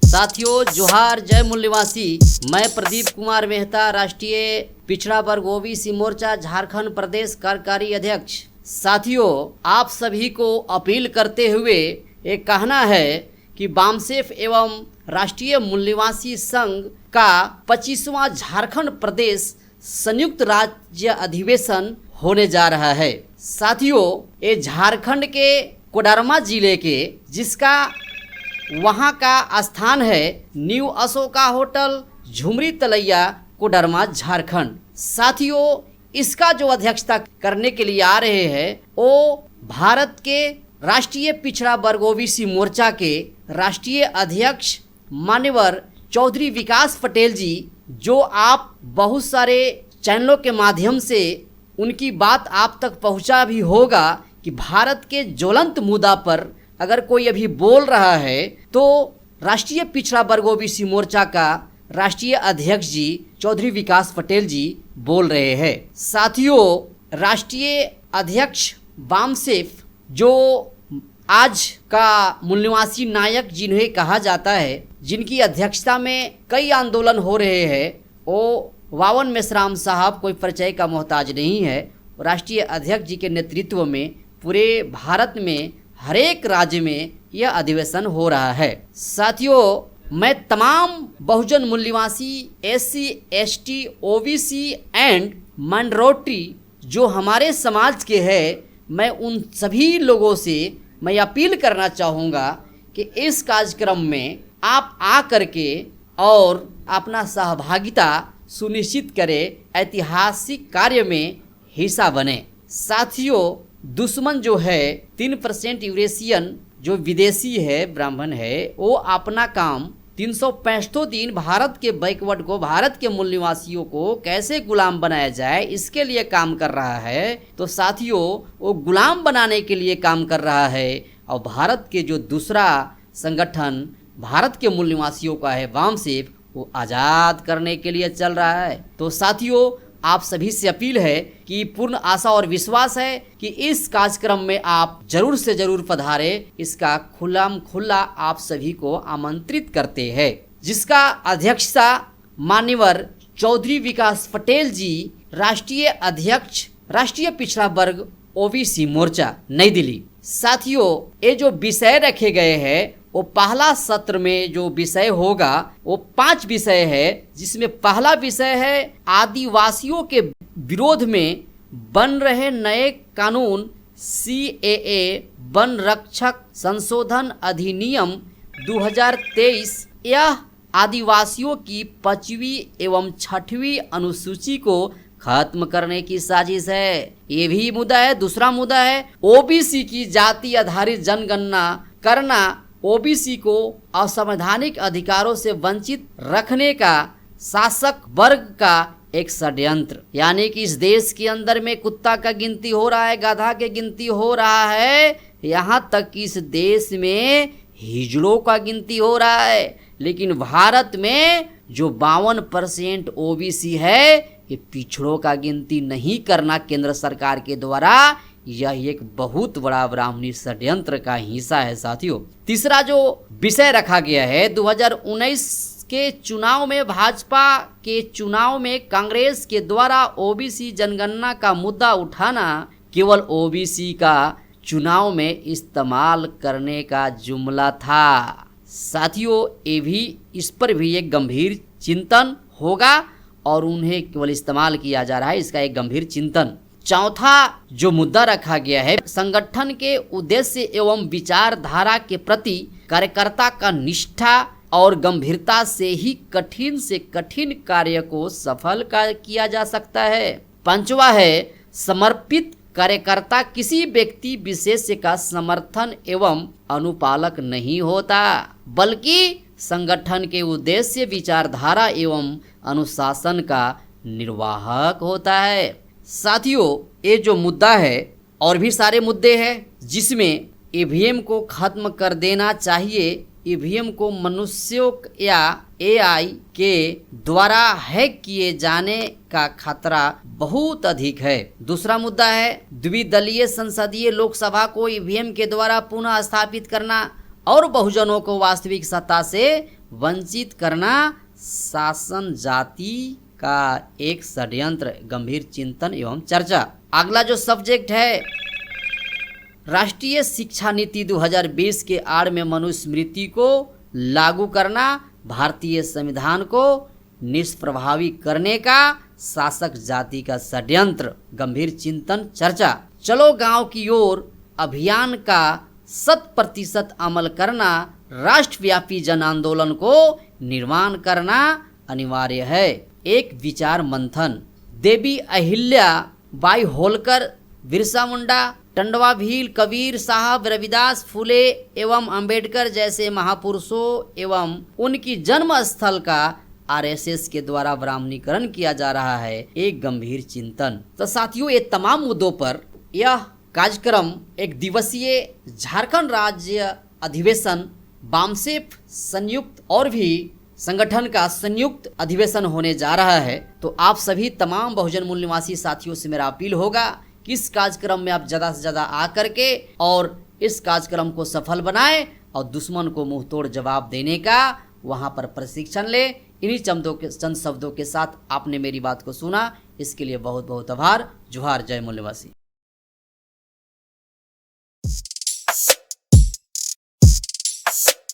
साथियों जोहार, जय मूल निवासी। मैं प्रदीप कुमार मेहता, राष्ट्रीय पिछड़ा वर्ग ओबीसी मोर्चा झारखंड प्रदेश कार्यकारी अध्यक्ष। साथियों, आप सभी को अपील करते हुए एक कहना है कि बामसेफ एवं राष्ट्रीय मूल निवासी संघ का 25वां झारखंड प्रदेश संयुक्त राज्य अधिवेशन होने जा रहा है। साथियों, ये झारखंड के कोडरमा जिले के जिसका वहां का स्थान है न्यू अशोका होटल, झुमरी तलैया, कोडरमा, झारखंड। साथियों, इसका जो अध्यक्षता करने के लिए आ रहे हैं वो भारत के राष्ट्रीय पिछड़ा वर्ग ओबीसी मोर्चा के राष्ट्रीय अध्यक्ष मान्यवर चौधरी विकास पटेल जी, जो आप बहुत सारे चैनलों के माध्यम से उनकी बात आप तक पहुंचा भी होगा कि भारत के ज्वलंत मुद्दा पर अगर कोई अभी बोल रहा है तो राष्ट्रीय पिछड़ा वर्ग ओबीसी मोर्चा का राष्ट्रीय अध्यक्ष जी चौधरी विकास पटेल जी बोल रहे हैं। साथियों, राष्ट्रीय अध्यक्ष बामसेफ जो आज का मूल निवासी नायक जिन्हें कहा जाता है, जिनकी अध्यक्षता में कई आंदोलन हो रहे हैं, वो वावन मेश्राम साहब कोई परिचय का मोहताज नहीं है। राष्ट्रीय अध्यक्ष जी के नेतृत्व में पूरे भारत में हर एक राज्य में यह अधिवेशन हो रहा है। साथियों, मैं तमाम बहुजन मूल निवासी SC ST OBC and minority जो हमारे समाज के हैं, मैं उन सभी लोगों से मैं अपील करना चाहूँगा कि इस कार्यक्रम में आप आ करके और अपना सहभागिता सुनिश्चित करें, ऐतिहासिक कार्य में हिस्सा बने। साथियों, दुश्मन जो है 3% यूरेशियन जो विदेशी है, ब्राह्मण है, वो अपना काम 365 दिन भारत के बैकवर्ड को, भारत के मूल निवासियों को कैसे गुलाम बनाया जाए इसके लिए काम कर रहा है। तो साथियों, वो गुलाम बनाने के लिए काम कर रहा है और भारत के जो दूसरा संगठन भारत के मूल निवासियों का है बामसेफ, वो आज़ाद करने के लिए चल रहा है। तो साथियों, आप सभी से अपील है कि पूर्ण आशा और विश्वास है कि इस कार्यक्रम में आप जरूर से जरूर पधारें। इसका खुला आप सभी को आमंत्रित करते हैं, जिसका अध्यक्षता मान्यवर चौधरी विकास पटेल जी, राष्ट्रीय अध्यक्ष राष्ट्रीय पिछड़ा वर्ग ओबीसी मोर्चा, नई दिल्ली। साथियों, ये जो विषय रखे गए हैं वो पहला सत्र में जो विषय होगा वो 5 विषय है, जिसमें पहला विषय है आदिवासियों के विरोध में बन रहे नए कानून CAA वन रक्षक संशोधन अधिनियम 2023। यह आदिवासियों की 5वीं एवं 6वीं अनुसूची को खत्म करने की साजिश है। ये भी मुद्दा है। दूसरा मुद्दा है OBC की जाति आधारित जनगणना करना, OBC को असंवैधानिक अधिकारों से वंचित रखने का शासक वर्ग का एक षड्यंत्र। यानी कि इस देश के अंदर में कुत्ता का गिनती हो रहा है, गधा के गिनती हो रहा है, यहाँ तक कि इस देश में हिजड़ों का गिनती हो रहा है। लेकिन भारत में जो 52% OBC है, ये पिछड़ों का गिनती नहीं करना केंद्र सरकार के द्वारा, यह एक बहुत बड़ा ब्राह्मणी षड्यंत्र का हिस्सा है। साथियों, तीसरा जो विषय रखा गया है 2019 के चुनाव में, भाजपा के चुनाव में कांग्रेस के द्वारा OBC जनगणना का मुद्दा उठाना केवल OBC का चुनाव में इस्तेमाल करने का जुमला था। साथियों, ये भी इस पर भी एक गंभीर चिंतन होगा और उन्हें केवल इस्तेमाल किया जा रहा है, इसका एक गंभीर चिंतन। चौथा जो मुद्दा रखा गया है, संगठन के उद्देश्य एवं विचारधारा के प्रति कार्यकर्ता का निष्ठा और गंभीरता से ही कठिन से कठिन कार्य को सफल किया जा सकता है। पांचवा है समर्पित कार्यकर्ता किसी व्यक्ति विशेष का समर्थन एवं अनुपालक नहीं होता, बल्कि संगठन के उद्देश्य, विचारधारा एवं अनुशासन का निर्वाहक होता है। साथियों, ये जो मुद्दा है और भी सारे मुद्दे हैं, जिसमें EVM को खत्म कर देना चाहिए। EVM को मनुष्यों या AI के द्वारा हैक किए जाने का खतरा बहुत अधिक है। दूसरा मुद्दा है द्विदलीय संसदीय लोकसभा को EVM के द्वारा पुनः स्थापित करना और बहुजनों को वास्तविक सत्ता से वंचित करना शासन जाति का एक षड्यंत्र, गंभीर चिंतन एवं चर्चा। अगला जो सब्जेक्ट है, राष्ट्रीय शिक्षा नीति 2020 के आड़ में मनुस्मृति को लागू करना, भारतीय संविधान को निष्प्रभावी करने का शासक जाति का षड्यंत्र, गंभीर चिंतन चर्चा। चलो गांव की ओर अभियान का 100% अमल करना, राष्ट्रव्यापी जन आंदोलन को निर्माण करना अनिवार्य है। एक विचार मंथन, देवी अहिल्या बाई होलकर, बिरसा मुंडा, टंडवा भील, कबीर साहब, रविदास, फुले एवं अंबेडकर जैसे महापुरुषों एवं उनकी जन्म स्थल का आरएसएस के द्वारा ब्राह्मणीकरण किया जा रहा है, एक गंभीर चिंतन। तो साथियों, ये तमाम मुद्दों पर यह कार्यक्रम एक दिवसीय झारखंड राज्य अधिवेशन बामसेफ संयुक्त और भी संगठन का संयुक्त अधिवेशन होने जा रहा है। तो आप सभी तमाम बहुजन मूल निवासी साथियों से मेरा अपील होगा कि इस कार्यक्रम में आप ज़्यादा से ज़्यादा आकर के और इस कार्यक्रम को सफल बनाएं और दुश्मन को मुंह तोड़ जवाब देने का वहां पर प्रशिक्षण ले। इन्हीं चंद शब्दों के साथ आपने मेरी बात को सुना, इसके लिए बहुत बहुत आभार। जोहार, जय मूल निवासी।